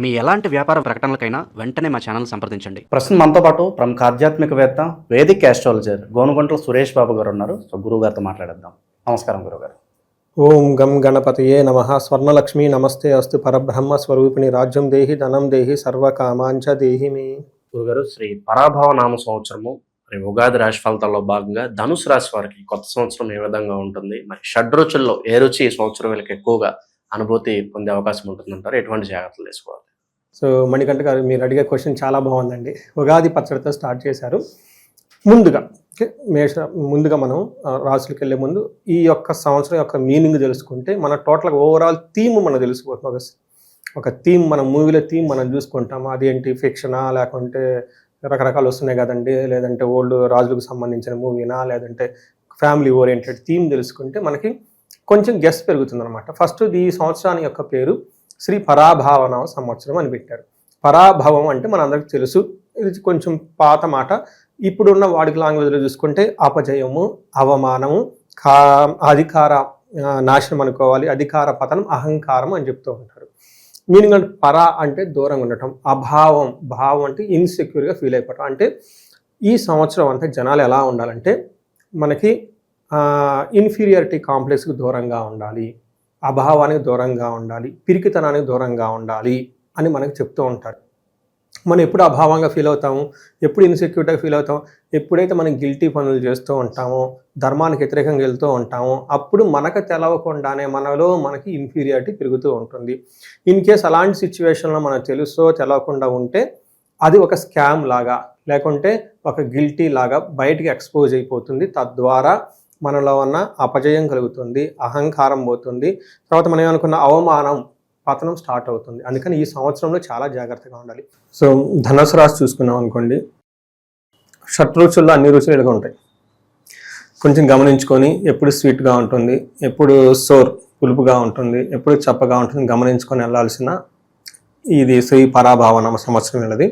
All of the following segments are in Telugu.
మీ ఎలాంటి వ్యాపార ప్రకటనలకైనా వెంటనే మా ఛానల్ సంప్రదించండి. ప్రస్తుతం మనతో పాటు ప్రముఖ ఆధ్యాత్మికవేత్త వేదిక్ ఆస్ట్రాలజర్ గోనుగంట్ల సురేష్ బాబు గారు ఉన్నారు. సో గురువు గారితో మాట్లాడేద్దాం. నమస్కారం గురుగారు. ఓం గం గణపతయే నమః. స్వర్ణలక్ష్మి నమస్తే అస్తు. పరబ్రహ్మ స్వరూపిణి రాజ్యం దేహి ధనం దేహి సర్వకామాంచ దేహి మే. గురుగారు, శ్రీ పరాభవ నామ సంవత్సరము మరి ఉగాది రాశి ఫలితాల్లో భాగంగా ధనుసు రాశి వారికి కొత్త సంవత్సరం ఏ విధంగా ఉంటుంది, మరి షడ్రుచుల్లో ఏ రుచి ఈ సంవత్సరం వీళ్ళకి ఎక్కువగా అనుభూతి పొందే అవకాశం ఉంటుందంటారు? ఎటువంటి జాగ్రత్తలు తీసుకోవాలి? సో మణికంఠ గారు, మీరు అడిగే క్వశ్చన్ చాలా బాగుందండి. ఉగాది పచ్చడితో స్టార్ట్ చేశారు. ముందుగా మనం రాసులకు వెళ్ళే ముందు ఈ యొక్క సంవత్సరం యొక్క మీనింగ్ తెలుసుకుంటే మన టోటల్గా ఓవరాల్ థీమ్ మనకు తెలిసిపోతుంది. ఒక థీమ్, మన మూవీలో థీమ్ మనం చూసుకుంటాము. అదేంటి, ఫిక్షనా లేకుంటే రకరకాలు వస్తున్నాయి కదండి, లేదంటే ఓల్డ్ రాజులకు సంబంధించిన మూవీనా, లేదంటే ఫ్యామిలీ ఓరియంటెడ్ థీమ్ తెలుసుకుంటే మనకి కొంచెం గెస్ పెరుగుతుంది అనమాట. ఫస్ట్ ఈ సంవత్సరానికి యొక్క పేరు శ్రీ పరాభావన సంవత్సరం అని పెట్టారు. పరాభవం అంటే మనందరికీ తెలుసు, ఇది కొంచెం పాత మాట. ఇప్పుడున్న వాడికి లాంగ్వేజ్లో చూసుకుంటే అపజయము, అవమానము, అధికార నాశనం అనుకోవాలి, అధికార పతనం, అహంకారం అని చెప్తూ ఉంటారు. మీనింగ్ అంటే పరా అంటే దూరంగా ఉండటం, అభావం, భావం అంటే ఇన్సెక్యూర్గా ఫీల్ అయిపోవటం. అంటే ఈ సంవత్సరం అంతా జనాలు ఎలా ఉండాలంటే మనకి ఇన్ఫీరియారిటీ కాంప్లెక్స్కి దూరంగా ఉండాలి, అభావానికి దూరంగా ఉండాలి, పిరికితనానికి దూరంగా ఉండాలి అని మనకు చెప్తూ ఉంటారు. మనం ఎప్పుడు అభావంగా ఫీల్ అవుతాము, ఎప్పుడు ఇన్సెక్యూర్గా ఫీల్ అవుతాం, ఎప్పుడైతే మనం గిల్టీ పనులు చేస్తూ ఉంటామో, ధర్మానికి వ్యతిరేకంగా వెళ్తూ ఉంటామో, అప్పుడు మనకు తెలవకుండానే మనకి ఇన్ఫీరియారిటీ పెరుగుతూ ఉంటుంది. ఇన్ కేస్ అలాంటి సిచ్యువేషన్లో మనకు తెలుసో తెలవకుండా ఉంటే అది ఒక స్కామ్ లాగా, లేకుంటే ఒక గిల్టీ లాగా బయటికి ఎక్స్పోజ్ అయిపోతుంది. తద్వారా మనలో ఉన్న అపజయం కలుగుతుంది, అహంకారం పోతుంది, తర్వాత మనం ఏమనుకున్న అవమానం, పతనం స్టార్ట్ అవుతుంది. అందుకని ఈ సంవత్సరంలో చాలా జాగ్రత్తగా ఉండాలి. సో ధనుసు రాశి చూసుకున్నాం అనుకోండి, షట్రుచుల్లో అన్ని రుచులు ఇలాగ ఉంటాయి. కొంచెం గమనించుకొని, ఎప్పుడు స్వీట్గా ఉంటుంది, ఎప్పుడు పులుపుగా ఉంటుంది, ఎప్పుడు చప్పగా ఉంటుంది, గమనించుకొని వెళ్ళాల్సిన ఇది శ్రీ పరాభావన సంవత్సరం వెళ్ళది.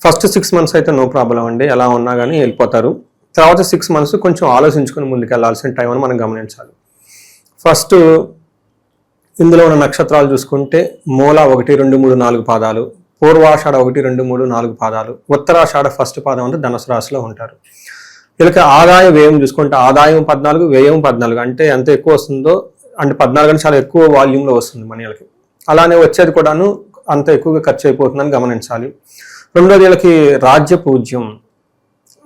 ఫస్ట్ 6 months అయితే నో ప్రాబ్లం అండి, ఎలా ఉన్నా కానీ వెళ్ళిపోతారు. తర్వాత 6 months కొంచెం ఆలోచించుకొని ముందుకు వెళ్ళాల్సిన టైం అని మనం గమనించాలి. ఫస్ట్ ఇందులో ఉన్న నక్షత్రాలు చూసుకుంటే మూల 1, 2, 3, 4 పాదాలు, పూర్వాషాఢ 1, 2, 3, 4 పాదాలు, ఉత్తరాషాఢ ఫస్ట్ పాదం అంటే ధనుసు రాశిలో ఉంటారు. వీళ్ళకి ఆదాయ వ్యయం చూసుకుంటే ఆదాయం 14, వ్యయం 14. అంటే ఎంత ఎక్కువ వస్తుందో, అంటే 14 అంటే చాలా ఎక్కువ వాల్యూమ్లో వస్తుంది మనకి. అలానే వచ్చేది కూడాను అంత ఎక్కువగా ఖర్చు అయిపోతుందని గమనించాలి. రెండోది వీళ్ళకి రాజ్య పూజ్యం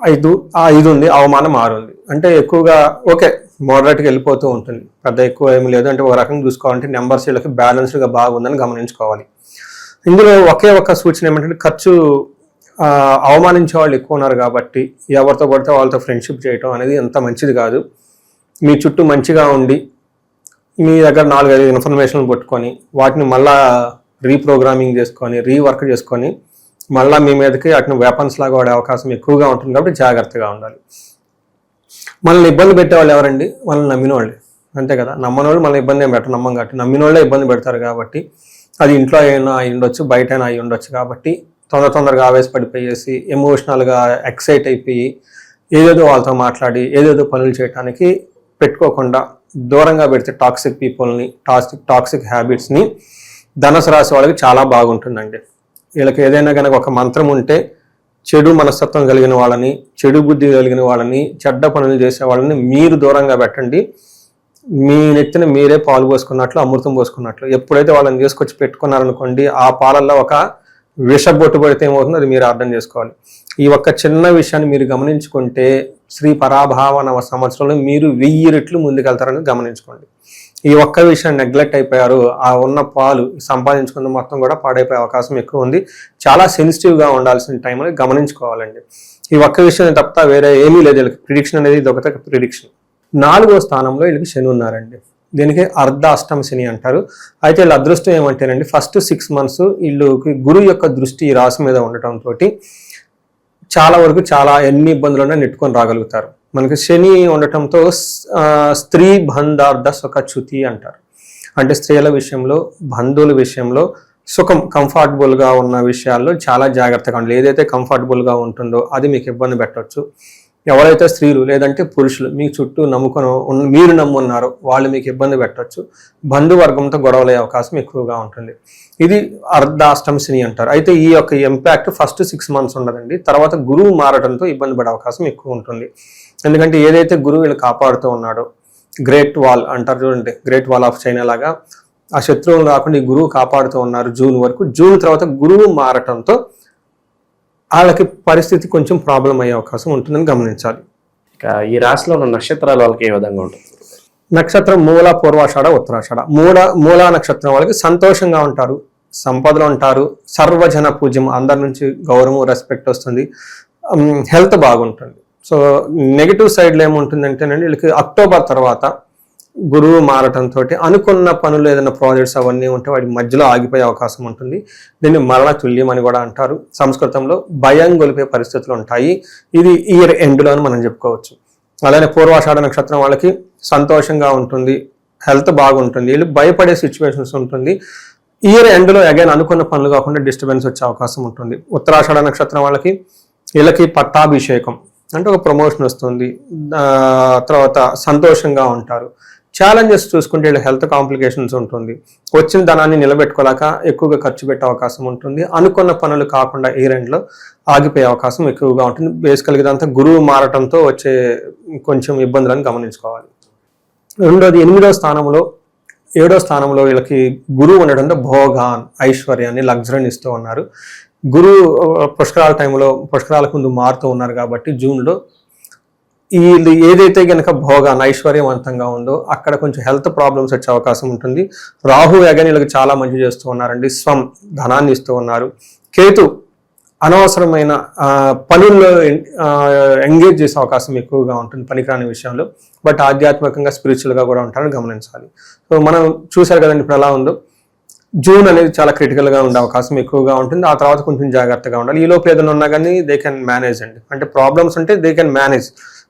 5 ఉంది, అవమానం 6 ఉంది. అంటే ఎక్కువగా ఓకే, మోడరేట్గా వెళ్ళిపోతూ ఉంటుంది, పెద్ద ఎక్కువ ఏమి లేదు. అంటే ఒక రకంగా చూసుకోవాలంటే నెంబర్స్ వీళ్ళకి బ్యాలెన్స్డ్గా బాగుందని గమనించుకోవాలి. ఇందులో ఒకే ఒక సూచన ఏమంటే ఖర్చు, అవమానించే వాళ్ళు ఎక్కువ ఉన్నారు కాబట్టి ఎవరితో పడితే వాళ్ళతో ఫ్రెండ్షిప్ చేయటం అనేది ఎంత మంచిది కాదు. మీ చుట్టూ మంచిగా ఉండి మీ దగ్గర 4-5 ఇన్ఫర్మేషన్లు పట్టుకొని వాటిని మళ్ళా రీప్రోగ్రామింగ్ చేసుకొని, రీవర్క్ చేసుకొని మళ్ళీ మీ మీదకి వాటిని వెపన్స్ లాగా వాడే అవకాశం ఎక్కువగా ఉంటుంది. కాబట్టి జాగ్రత్తగా ఉండాలి. మనల్ని ఇబ్బంది పెట్టేవాళ్ళు ఎవరండి? మనల్ని నమ్మిన వాళ్ళే, అంతే కదా. నమ్మని వాళ్ళు మనల్ని ఇబ్బంది ఏం పెట్టరు, నమ్మం కాబట్టి. నమ్మిన వాళ్ళే ఇబ్బంది పెడతారు కాబట్టి, అది ఇంట్లో అయినా అయి ఉండొచ్చు, బయట అయినా అయి ఉండొచ్చు. కాబట్టి తొందరగా ఆవేశపడిపోయేసి ఎమోషనల్గా ఎక్సైట్ అయిపోయి ఏదేదో వాళ్ళతో మాట్లాడి ఏదేదో పనులు చేయడానికి పెట్టుకోకుండా దూరంగా పెడితే టాక్సిక్ పీపుల్ని, టాక్సిక్ హ్యాబిట్స్ని ధనుసు రాశి వాళ్ళకి చాలా బాగుంటుందండి. వీళ్ళకి ఏదైనా కనుక ఒక మంత్రం ఉంటే, చెడు మనస్తత్వం కలిగిన వాళ్ళని, చెడు బుద్ధి కలిగిన వాళ్ళని, చెడ్డ పనులు చేసే వాళ్ళని మీరు దూరంగా పెట్టండి. మీ నెత్తిన మీరే పాలు పోసుకున్నట్లు, అమృతం పోసుకున్నట్లు. ఎప్పుడైతే వాళ్ళని తీసుకొచ్చి పెట్టుకున్నారనుకోండి, ఆ పాలల్లో ఒక విషబొట్టు పడితే ఏమవుతుందో అది మీరు అర్థం చేసుకోవాలి. ఈ ఒక్క చిన్న విషయాన్ని మీరు గమనించుకుంటే శ్రీ పరాభావన సంవత్సరంలో మీరు 1000 రెట్లు ముందుకెళ్తారని గమనించుకోండి. ఈ ఒక్క విషయం నెగ్లెక్ట్ అయిపోయారు, ఆ ఉన్న పాలు సంపాదించుకున్న మొత్తం కూడా పాడైపోయే అవకాశం ఎక్కువ ఉంది. చాలా సెన్సిటివ్గా ఉండాల్సిన టైం అనేది గమనించుకోవాలండి. ఈ ఒక్క విషయం తప్ప వేరే ఏమీ లేదు. వీళ్ళకి ప్రిడిక్షన్ అనేది ఇది ఒకటే ప్రిడిక్షన్. 4వ స్థానంలో వీళ్ళకి శని ఉన్నారండి. దీనికి అర్ధాష్టమ శని అంటారు. అయితే వీళ్ళ అదృష్టం ఏమంటేనండి, ఫస్ట్ 6 months వీళ్ళకి గురువు యొక్క దృష్టి ఈ రాశి మీద ఉండటంతో చాలా వరకు ఎన్ని ఇబ్బందులున్నా నెట్టుకొని రాగలుగుతారు. మనకి శని ఉండటంతో స్త్రీ బంధార్థ సుఖచ్యుతి అంటారు. అంటే స్త్రీల విషయంలో, బంధువుల విషయంలో కంఫర్టబుల్గా ఉన్న విషయాల్లో చాలా జాగ్రత్తగా ఉండాలి. ఏదైతే కంఫర్టబుల్గా ఉంటుందో అది మీకు ఇబ్బంది పెట్టవచ్చు. ఎవరైతే స్త్రీలు లేదంటే పురుషులు మీ చుట్టూ మీరు నమ్మున్నారో వాళ్ళు మీకు ఇబ్బంది పెట్టచ్చు. బంధువర్గంతో గొడవలయ్యే అవకాశం ఎక్కువగా ఉంటుంది. ఇది అర్ధాష్టమ శని అంటారు. అయితే ఈ యొక్క ఇంపాక్ట్ ఫస్ట్ 6 months ఉండదండి. తర్వాత గురువు మారడంతో ఇబ్బంది పడే అవకాశం ఎక్కువ ఉంటుంది. ఎందుకంటే ఏదైతే గురువు వీళ్ళు కాపాడుతూ ఉన్నాడో, గ్రేట్ వాల్ అంటారు చూడండి, గ్రేట్ వాల్ ఆఫ్ చైనా లాగా ఆ శత్రువులు రాకుండా ఈ గురువు కాపాడుతూ ఉన్నారు జూన్ వరకు. జూన్ తర్వాత గురువు మారటంతో వాళ్ళకి పరిస్థితి కొంచెం ప్రాబ్లం అయ్యే అవకాశం ఉంటుందని గమనించాలి. ఇక ఈ రాశిలో ఉన్న నక్షత్రాల వాళ్ళకి ఏ విధంగా ఉంటుంది? నక్షత్రం మూల, పూర్వాషాఢ, ఉత్తరాషాఢ. మూల నక్షత్రం వాళ్ళకి సంతోషంగా ఉంటారు, సంపదలు ఉంటారు, సర్వజన పూజ్యం, అందరి నుంచి గౌరవం రెస్పెక్ట్ వస్తుంది, హెల్త్ బాగుంటుంది. సో నెగిటివ్ సైడ్లో ఏముంటుందంటేనండి వీళ్ళకి అక్టోబర్ తర్వాత గురువు మారటంతో అనుకున్న పనులు ఏదైనా ప్రాజెక్ట్స్ అవన్నీ ఉంటే వాటి మధ్యలో ఆగిపోయే అవకాశం ఉంటుంది. దీన్ని మరణ తుల్యం అని కూడా అంటారు. సంస్కృతంలో భయం గొలిపే పరిస్థితులు ఉంటాయి. ఇది ఇయర్ ఎండ్లో అని మనం చెప్పుకోవచ్చు. అలానే పూర్వాషాఢ నక్షత్రం వాళ్ళకి సంతోషంగా ఉంటుంది, హెల్త్ బాగుంటుంది, వీళ్ళు భయపడే సిచ్యువేషన్స్ ఉంటుంది. ఇయర్ ఎండ్లో అగైన్ అనుకున్న పనులు కాకుండా డిస్టర్బెన్స్ వచ్చే అవకాశం ఉంటుంది. ఉత్తరాషాఢ నక్షత్రం వాళ్ళకి వీళ్ళకి పట్టాభిషేకం అంటే ఒక ప్రమోషన్ వస్తుంది, తర్వాత సంతోషంగా ఉంటారు. ఛాలెంజెస్ చూసుకుంటే వీళ్ళ హెల్త్ కాంప్లికేషన్స్ ఉంటుంది, వచ్చిన ధనాన్ని నిలబెట్టుకోలేక ఎక్కువగా ఖర్చు పెట్టే అవకాశం ఉంటుంది, అనుకున్న పనులు కాకుండా ఈ రెండులో ఆగిపోయే అవకాశం ఎక్కువగా ఉంటుంది. బేసికల్గా ఇదంతా గురువు మారటంతో వచ్చే కొంచెం ఇబ్బందులను గమనించుకోవాలి. రెండోది 8వ స్థానంలో 7వ స్థానంలో వీళ్ళకి గురువు ఉండడంతో భోగాన్, ఐశ్వర్యాన్ని, లగ్జరీని ఇస్తూ ఉన్నారు. గురువు పుష్కరాల టైంలో పుష్కరాలకు ముందు మారుతూ ఉన్నారు కాబట్టి జూన్లో వీళ్ళు ఏదైతే కనుక భోగాన్ ఐశ్వర్యవంతంగా ఉందో అక్కడ కొంచెం హెల్త్ ప్రాబ్లమ్స్ వచ్చే అవకాశం ఉంటుంది. రాహు అగైన్ వీళ్ళకి చాలా మంచి చేస్తూ ఉన్నారండి, స్వం ధనాన్ని ఇస్తూ ఉన్నారు. కేతు అనవసరమైన పనుల్లో ఎంగేజ్ చేసే అవకాశం ఎక్కువగా ఉంటుంది పనికిరాని విషయంలో. బట్ ఆధ్యాత్మికంగా స్పిరిచువల్గా కూడా ఉంటారని గమనించాలి. సో మనం చూసారు కదండి ఇప్పుడు ఎలా ఉందో. జూన్ అనేది చాలా క్రిటికల్గా ఉండే అవకాశం ఎక్కువగా ఉంటుంది. ఆ తర్వాత కొంచెం జాగ్రత్తగా ఉండాలి. ఈ లోపు ఏదైనా ఉన్నా కానీ దే కెన్ మేనేజ్ అండి, అంటే ప్రాబ్లమ్స్ ఉంటే దే కెన్ మేనేజ్.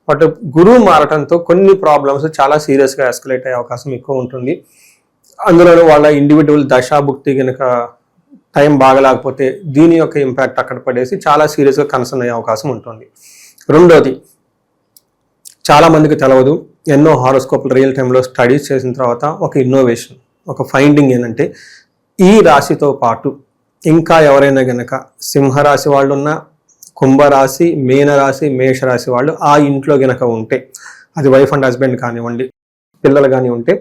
బట్ గురువు మారటంతో కొన్ని ప్రాబ్లమ్స్ చాలా సీరియస్గా ఎస్కలేట్ అయ్యే అవకాశం ఎక్కువ ఉంటుంది. అందులోనూ వాళ్ళ ఇండివిజువల్ దశాభుక్తి కనుక టైం బాగలేకపోతే దీని యొక్క ఇంపాక్ట్ అక్కడ పడేసి చాలా సీరియస్గా కన్సర్న్ అయ్యే అవకాశం ఉంటుంది. రెండోది చాలా మందికి తెలవదు, ఎన్నో హారోస్కోప్లు రియల్ టైంలో స్టడీస్ చేసిన తర్వాత ఒక ఇన్నోవేషన్, ఒక ఫైండింగ్ ఏంటంటే ఈ రాశితో పాటు ఇంకా ఎవరైనా గనక సింహరాశి వాళ్ళు ఉన్నా, కుంభరాశి, మీనరాశి, మేషరాశి వాళ్ళు ఆ ఇంట్లో గనక ఉంటే, అది వైఫ్ అండ్ హస్బెండ్ కానివ్వండి, పిల్లలు కానీ ఉంటే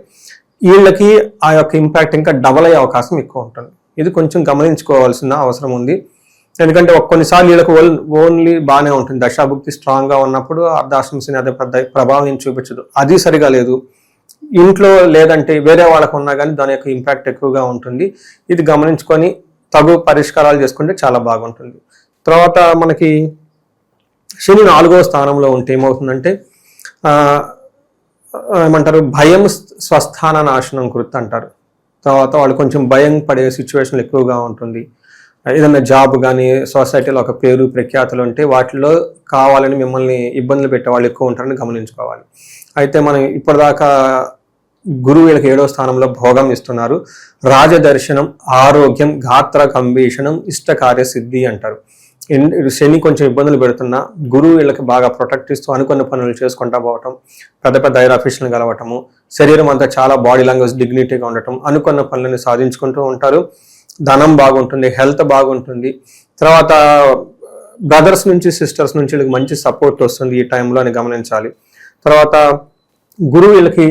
వీళ్ళకి ఆ యొక్క ఇంపాక్ట్ ఇంకా డబల్ అయ్యే అవకాశం ఎక్కువ ఉంటుంది. ఇది కొంచెం గమనించుకోవాల్సిన అవసరం ఉంది. ఎందుకంటే కొన్నిసార్లు వీళ్ళకి ఓన్లీ బాగానే ఉంటుంది, దశాభుక్తి స్ట్రాంగ్గా ఉన్నప్పుడు అర్ధాష్టమ శని అదే పెద్ద ప్రభావం ఏం చూపించదు. అది సరిగా లేదు, ఇంట్లో లేదంటే వేరే వాళ్ళకు ఉన్నా కానీ దాని యొక్క ఇంపాక్ట్ ఎక్కువగా ఉంటుంది. ఇది గమనించుకొని తగు పరిష్కారాలు చేసుకుంటే చాలా బాగుంటుంది. తర్వాత మనకి శని 4వ స్థానంలో ఉంటే ఏమవుతుందంటే ఏమంటారు, భయం స్వస్థాన నాశనం కృత్ అంటారు. తర్వాత వాళ్ళు కొంచెం భయం పడే సిచ్యువేషన్లు ఎక్కువగా ఉంటుంది. ఏదైనా జాబ్ కానీ సొసైటీలో ఒక పేరు ప్రఖ్యాతులు ఉంటే వాటిలో కావాలని మిమ్మల్ని ఇబ్బందులు పెట్టే వాళ్ళు ఎక్కువ ఉంటారని గమనించుకోవాలి. అయితే మనం ఇప్పటిదాకా గురువు వీళ్ళకి 7వ స్థానంలో భోగం ఇస్తున్నారు. రాజదర్శనం, ఆరోగ్యం, గాత్ర కంబీషణం, ఇష్టకార్య సిద్ధి అంటారు. శని కొంచెం ఇబ్బందులు పెడుతున్నా గురువు వీళ్ళకి బాగా ప్రొటెక్ట్ ఇస్తూ అనుకున్న పనులు చేసుకుంటా పోవటం, పెద్ద పెద్ద హైర్ ఆఫీసులను కలవటము, శరీరం అంతా చాలా బాడీ లాంగ్వేజ్ డిగ్నిటీగా ఉండటం, అనుకున్న పనులను సాధించుకుంటూ ఉంటారు. ధనం బాగుంటుంది, హెల్త్ బాగుంటుంది. తర్వాత బ్రదర్స్ నుంచి సిస్టర్స్ నుంచి వీళ్ళకి మంచి సపోర్ట్ వస్తుంది ఈ టైంలో అని గమనించాలి. తర్వాత గురువు వీళ్ళకి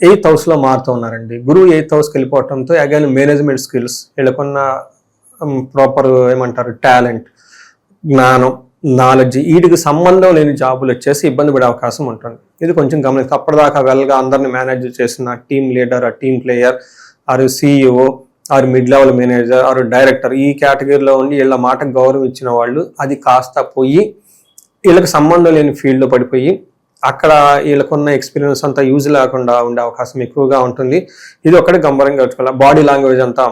8th హౌస్లో మారుతూ ఉన్నారండి. గురువు 8th హౌస్కి వెళ్ళిపోవడంతో అగైన్ మేనేజ్మెంట్ స్కిల్స్, వీళ్ళకున్న ప్రాపర్ ఏమంటారు టాలెంట్, జ్ఞానం, నాలెడ్జ్, వీటికి సంబంధం లేని జాబులు వచ్చేసి ఇబ్బంది పడే అవకాశం ఉంటుంది. ఇది కొంచెం గమనించి అప్పటిదాకా వెల్గా అందరిని మేనేజ్ చేసిన టీమ్ లీడర్, టీమ్ ప్లేయర్, ఆరు CEO, ఆరు మిడ్ లెవెల్ మేనేజర్, ఆరు డైరెక్టర్, ఈ కేటగిరీలో ఉండి వీళ్ళ మాటకు గౌరవం ఇచ్చిన వాళ్ళు అది కాస్త పోయి వీళ్ళకి సంబంధం లేని ఫీల్డ్లో పడిపోయి అక్కడ వీళ్ళకున్న ఎక్స్పీరియన్స్ అంతా యూజ్ లేకుండా ఉండే అవకాశం ఎక్కువగా ఉంటుంది. ఇది ఒకటి గంభీరంగా వచ్చుకోవాలి. బాడీ లాంగ్వేజ్ అంతా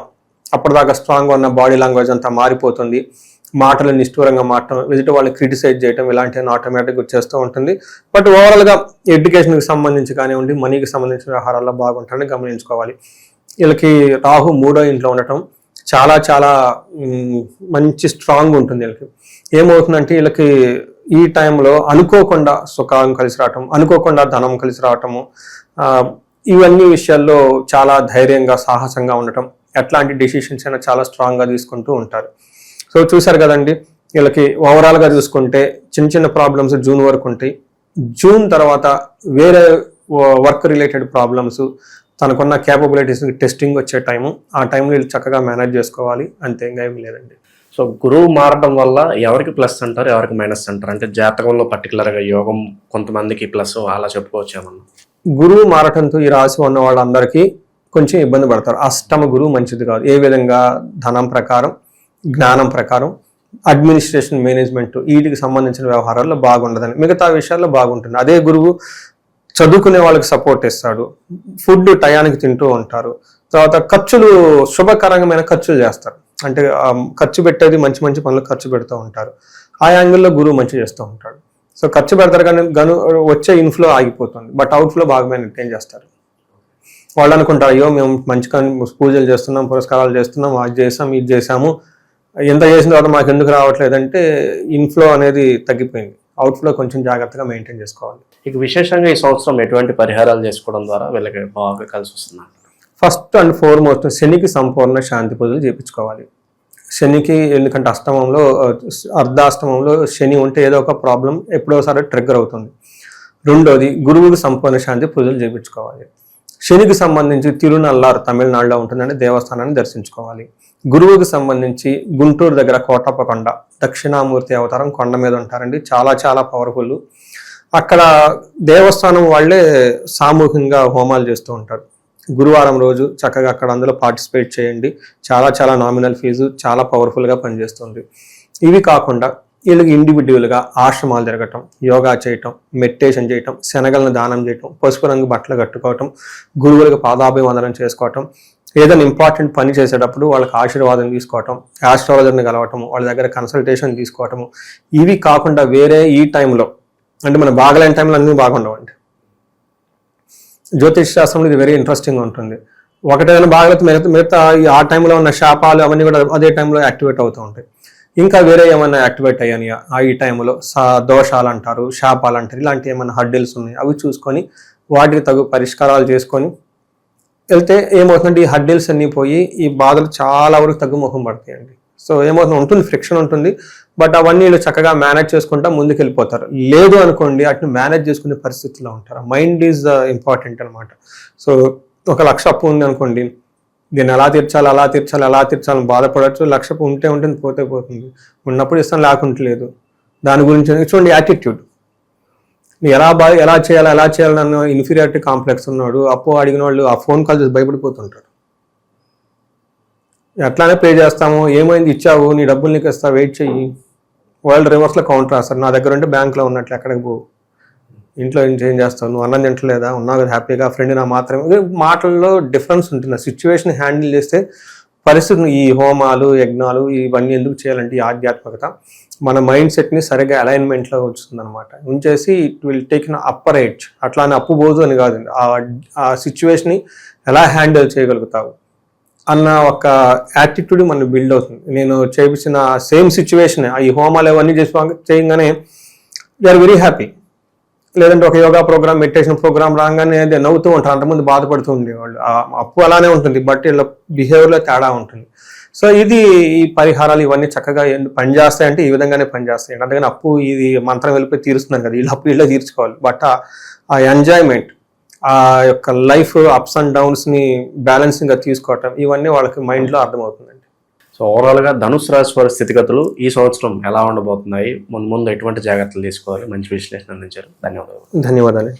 అప్పటిదాకా స్ట్రాంగ్గా ఉన్న బాడీ లాంగ్వేజ్ అంతా మారిపోతుంది. మాటలు నిష్ఠూరంగా మారటం, ఎదుటి వాళ్ళని క్రిటిసైజ్ చేయడం, ఇలాంటివన్నీ ఆటోమేటిక్గా వచ్చేస్తూ ఉంటుంది. బట్ ఓవరాల్గా ఎడ్యుకేషన్కి సంబంధించి కానివ్వండి, మనీకి సంబంధించిన వ్యవహారాల్లో బాగుంటారని గమనించుకోవాలి. వీళ్ళకి రాహు 3వ ఇంట్లో ఉండటం చాలా చాలా మంచి స్ట్రాంగ్ ఉంటుంది. వీళ్ళకి ఏమవుతుందంటే వీళ్ళకి ఈ టైంలో అనుకోకుండా సుఖం కలిసి రావటం, అనుకోకుండా ధనం కలిసి రావటము, ఇవన్నీ విషయాల్లో చాలా ధైర్యంగా సాహసంగా ఉండటం, ఎట్లాంటి డెసిషన్స్ అయినా చాలా స్ట్రాంగ్గా తీసుకుంటూ ఉంటారు. సో చూసారు కదండి, వీళ్ళకి ఓవరాల్గా చూసుకుంటే చిన్న చిన్న ప్రాబ్లమ్స్ జూన్ వరకు ఉంటాయి. జూన్ తర్వాత వేరే వర్క్ రిలేటెడ్ ప్రాబ్లమ్స్, తనకున్న క్యాపబిలిటీస్కి టెస్టింగ్ వచ్చే టైము, ఆ టైంలో వీళ్ళు చక్కగా మేనేజ్ చేసుకోవాలి, అంతే, ఇంకా ఏం లేదండి. సో గురువు మారడం వల్ల ఎవరికి ప్లస్ అంటారు, ఎవరికి మైనస్ అంటారు? అంటే జాతకంలో పర్టికులర్గా యోగం కొంతమందికి ప్లస్ అలా చెప్పుకోవచ్చు ఏమన్నా? గురువు మారటంతో ఈ రాశి ఉన్న వాళ్ళందరికీ కొంచెం ఇబ్బంది పడతారు. అష్టమ గురువు మంచిది కాదు. ఏ విధంగా? ధనం ప్రకారం, జ్ఞానం ప్రకారం, అడ్మినిస్ట్రేషన్, మేనేజ్మెంట్, వీటికి సంబంధించిన వ్యవహారాల్లో బాగుండదని, మిగతా విషయాల్లో బాగుంటుంది. అదే గురువు చదువుకునే వాళ్ళకి సపోర్ట్ ఇస్తాడు, ఫుడ్ టయానికి తింటూ ఉంటారు, తర్వాత ఖర్చులు శుభకరమైన ఖర్చులు చేస్తారు, అంటే ఖర్చు పెట్టేది మంచి మంచి పనులకు ఖర్చు పెడుతూ ఉంటారు. ఆ యాంగిల్లో గురువు మంచి చేస్తూ ఉంటాడు. సో ఖర్చు పెడతారు కానీ వచ్చే ఇన్ఫ్లో ఆగిపోతుంది, బట్ అవుట్ఫ్లో బాగా మెయింటైన్ చేస్తారు. వాళ్ళు అనుకుంటారు, అయ్యో మేము మంచిగా పూజలు చేస్తున్నాం, పురస్కారాలు చేస్తున్నాం, అది చేసాం, ఇది చేసాము, ఎంత చేసిన తర్వాత మాకు ఎందుకు రావట్లేదంటే ఇన్ఫ్లో అనేది తగ్గిపోయింది. అవుట్ఫ్లో కొంచెం జాగ్రత్తగా మెయింటైన్ చేసుకోవాలి. ఇక విశేషంగా ఈ సంవత్సరం ఎటువంటి పరిహారాలు చేసుకోవడం ద్వారా వీళ్ళకి బాగా కలిసి వస్తుంది? ఫస్ట్ అండ్ ఫార్మోస్ట్ శనికి సంపూర్ణ శాంతి పూజలు చేయించుకోవాలి. శనికి, ఎందుకంటే అష్టమంలో, అర్ధాష్టమంలో శని ఉంటే ఏదో ఒక ప్రాబ్లం ఎప్పుడోసారి ట్రిగ్గర్ అవుతుంది. రెండోది గురువుకి సంపూర్ణ శాంతి పూజలు చేయించుకోవాలి. శనికి సంబంధించి తిరునల్లార్ తమిళనాడులో ఉంటుందంటే దేవస్థానాన్ని దర్శించుకోవాలి. గురువుకి సంబంధించి గుంటూరు దగ్గర కోటప్పకొండ, దక్షిణామూర్తి అవతారం కొండ మీద ఉంటారండి, చాలా చాలా పవర్ఫుల్. అక్కడ దేవస్థానం వాళ్ళే సామూహికంగా హోమాలు చేస్తూ ఉంటారు. గురువారం రోజు చక్కగా అక్కడ అందులో పార్టిసిపేట్ చేయండి, చాలా చాలా నామినల్ ఫీజు, చాలా పవర్ఫుల్గా పనిచేస్తుంది. ఇవి కాకుండా వీళ్ళకి ఇండివిజువల్గా ఆశ్రమాలు జరగటం, యోగా చేయటం, మెడిటేషన్ చేయటం, శనగలను దానం చేయటం, పసుపు రంగు బట్టలు కట్టుకోవటం, గురువులకు పాదాభివందనం చేసుకోవటం, ఏదైనా ఇంపార్టెంట్ పని చేసేటప్పుడు వాళ్ళకి ఆశీర్వాదం తీసుకోవటం, ఆస్ట్రాలజర్ని కలవటం, వాళ్ళ దగ్గర కన్సల్టేషన్ తీసుకోవటము. ఇవి కాకుండా వేరే ఈ టైంలో, అంటే మన బాగలేని టైంలో అన్నీ బాగుండవండి. జ్యోతిష్ శాస్త్రంలో ఇది వెరీ ఇంట్రెస్టింగ్ ఉంటుంది. ఒకటేదైనా బాగలేదు, మిగతా ఆ టైంలో ఉన్న శాపాలు అవన్నీ కూడా అదే టైంలో యాక్టివేట్ అవుతూ ఉంటాయి. ఇంకా వేరే ఏమైనా యాక్టివేట్ అయ్యాయా ఈ టైంలో, దోషాలు అంటారు, శాపాలు అంటారు, ఇలాంటి ఏమైనా హడ్డిల్స్ ఉన్నాయి, అవి చూసుకొని వాటికి తగు పరిష్కారాలు చేసుకొని వెళ్తే ఏమవుతుందంటే ఈ హడ్డిల్స్ అన్నీ పోయి ఈ బాధలు చాలా వరకు తగ్గుముఖం పడతాయండి. సో ఏమవుతుంది, ఉంటుంది, ఫ్రిక్షన్ ఉంటుంది, బట్ అవన్నీ వీళ్ళు చక్కగా మేనేజ్ చేసుకుంటా ముందుకు వెళ్ళిపోతారు. లేదు అనుకోండి, అటు మేనేజ్ చేసుకునే పరిస్థితిలో ఉంటారు. మైండ్ ఈజ్ ఇంపార్టెంట్ అనమాట. సో 1 లక్ష అప్పు ఉంది అనుకోండి, దీన్ని ఎలా తీర్చాలని బాధపడచ్చు. 1 లక్ష ఉంటే ఉంటుంది, పోతే పోతుంది, ఉన్నప్పుడు ఇస్తాను లేకుంటే లేదు. దాని గురించి చూడండి, యాటిట్యూడ్, ఎలా చేయాలి నన్ను ఇన్ఫీరియారిటీ కాంప్లెక్స్ ఉన్నాడు, అప్పు అడిగిన వాళ్ళు ఆ ఫోన్ కాల్ చేసి భయపడిపోతుంటారు. ఎట్లానే పే చేస్తాము, ఏమైంది, ఇచ్చావు, నీ డబ్బులు నీకు ఇస్తా, వెయిట్ చెయ్యి. వాళ్ళు రివర్స్లో కౌంటర్ రాస్తారు, నా దగ్గర ఉంటే బ్యాంక్లో ఉన్నట్లు ఎక్కడికి పో, ఇంట్లో ఏం చేస్తావు, నువ్వు అన్నం తింటలేదా, ఉన్నావు కదా హ్యాపీగా, ఫ్రెండ్ నా మాత్రమే. మాటల్లో డిఫరెన్స్ ఉంటుంది. సిచ్యువేషన్ హ్యాండిల్ చేస్తే పరిస్థితిని, ఈ హోమాలు, యజ్ఞాలు ఇవన్నీ ఎందుకు చేయాలంటే ఈ ఆధ్యాత్మికత మన మైండ్ సెట్ని సరిగ్గా అలైన్మెంట్లో ఉంచుతుంది అనమాట. ఉంచేసి it will take in upper edge. అట్లానే అప్పు పోదు అని కాదు, ఆ సిచ్యువేషన్ని ఎలా హ్యాండిల్ చేయగలుగుతావు అన్న ఒక యాటిట్యూడ్ మనకు బిల్డ్ అవుతుంది. నేను చేపించిన సేమ్ సిచ్యువేషన్, ఈ హోమాలు అవన్నీ చేయగానే దే ఆర్ వెరీ హ్యాపీ. లేదంటే ఒక యోగా ప్రోగ్రామ్, మెడిటేషన్ ప్రోగ్రామ్ రాగానే నవ్వుతూ ఉంటారు, అంతకుముందు బాధపడుతూ ఉండేవాళ్ళు. అప్పు అలానే ఉంటుంది, బట్ వీళ్ళ బిహేవియర్లో తేడా ఉంటుంది. సో ఇది ఈ పరిహారాలు ఇవన్నీ చక్కగా పనిచేస్తాయంటే ఈ విధంగానే పనిచేస్తాయి. అంతేగాని అప్పు ఇది మంత్రం వెళ్ళిపోయి తీరుస్తున్నారు కదా, వీళ్ళు అప్పు వీళ్ళే తీర్చుకోవాలి. బట్ ఆ ఎంజాయ్మెంట్, ఆ యొక్క లైఫ్ అప్స్ అండ్ డౌన్స్ని బ్యాలెన్సింగ్గా తీసుకోవటం, ఇవన్నీ వాళ్ళకి మైండ్లో అర్థమవుతుందండి. సో ఓవరాల్గా ధనుసు రాశి వారి స్థితిగతులు ఈ సంవత్సరం ఎలా ఉండబోతున్నాయి, ముందు ఎటువంటి జాగ్రత్తలు తీసుకోవాలి, మంచి విశ్లేషణ అందించారు. ధన్యవాదాలు. ధన్యవాదాలు.